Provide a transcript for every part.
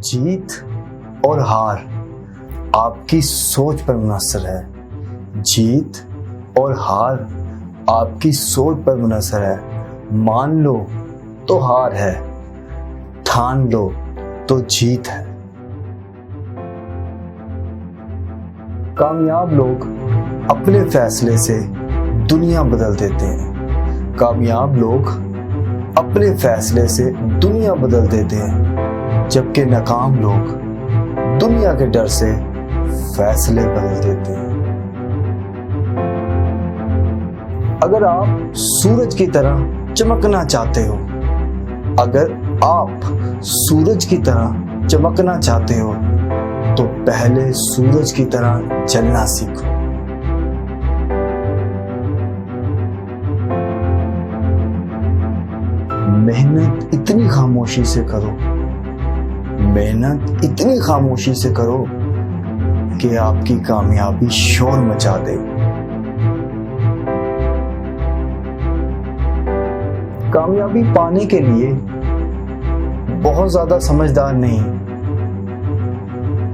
जीत और हार आपकी सोच पर मुनहसर है। जीत और हार आपकी सोच पर मुनहसर है। मान लो तो हार है, ठान लो तो जीत है। कामयाब लोग अपने फैसले से दुनिया बदल देते हैं। कामयाब लोग अपने फैसले से दुनिया बदल देते हैं, जबकि नाकाम लोग दुनिया के डर से फैसले बदल देते हैं। अगर आप सूरज की तरह चमकना चाहते हो, अगर आप सूरज की तरह चमकना चाहते हो, तो पहले सूरज की तरह चलना सीखो। मेहनत इतनी खामोशी से करो, मेहनत इतनी खामोशी से करो कि आपकी कामयाबी शोर मचा दे। कामयाबी पाने के लिए बहुत ज्यादा समझदार नहीं,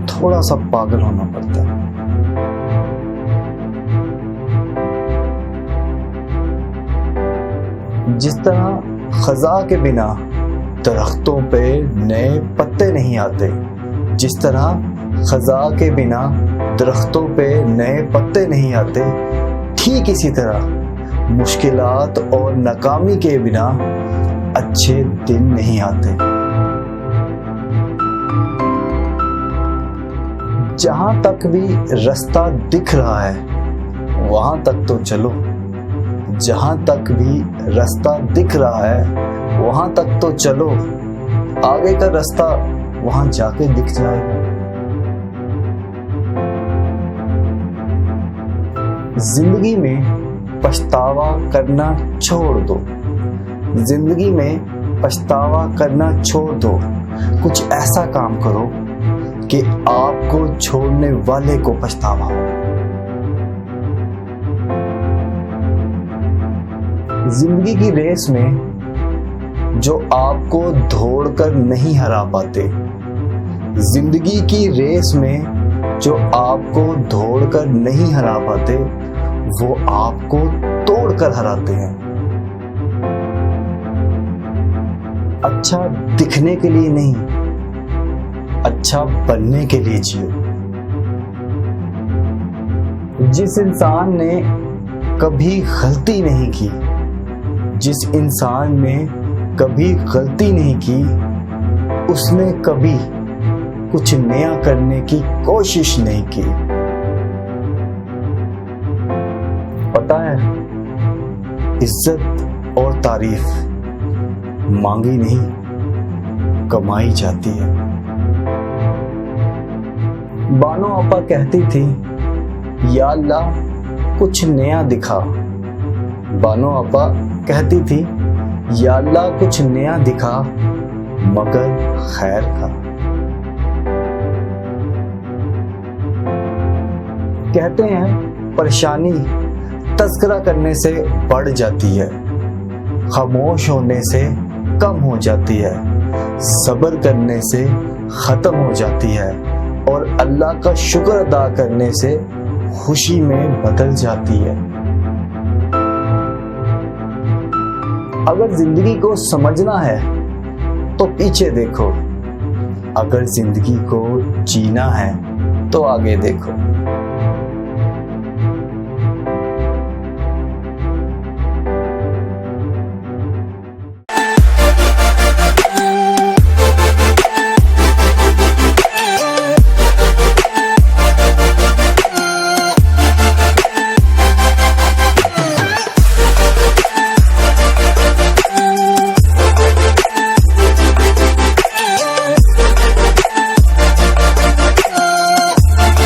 थोड़ा सा पागल होना पड़ता है। जिस तरह खजा के बिना दरख्तों पे नए पत्ते नहीं आते, जिस तरह खजा के बिना दरख्तों पे नए पत्ते नहीं आते, ठीक इसी तरह मुश्किलात और नाकामी के बिना अच्छे दिन नहीं आते। जहां तक भी रास्ता दिख रहा है वहां तक तो चलो, जहां तक भी रास्ता दिख रहा है वहां तक तो चलो, आगे का रास्ता वहां जाके दिख जाएगा। जिंदगी में पछतावा करना छोड़ दो, जिंदगी में पछतावा करना छोड़ दो। कुछ ऐसा काम करो कि आपको छोड़ने वाले को पछतावा हो। जिंदगी की रेस में जो आपको दौड़कर नहीं हरा पाते, जिंदगी की रेस में जो आपको दौड़कर नहीं हरा पाते, वो आपको तोड़कर हराते हैं। अच्छा दिखने के लिए नहीं, अच्छा बनने के लिए जियो। जिस इंसान ने कभी गलती नहीं की, जिस इंसान ने कभी गलती नहीं की, उसने कभी कुछ नया करने की कोशिश नहीं की। पता है, इज्जत और तारीफ मांगी नहीं, कमाई जाती है। बानो आपा कहती थी, या अल्लाह कुछ नया दिखा। बानो आपा कहती थी, या अल्लाह कुछ नया दिखा, मगर खैर का। कहते हैं परेशानी तज़किरा करने से बढ़ जाती है, खामोश होने से कम हो जाती है, सब्र करने से खत्म हो जाती है, और अल्लाह का शुक्र अदा करने से खुशी में बदल जाती है। अगर जिंदगी को समझना है तो पीछे देखो, अगर जिंदगी को जीना है तो आगे देखो।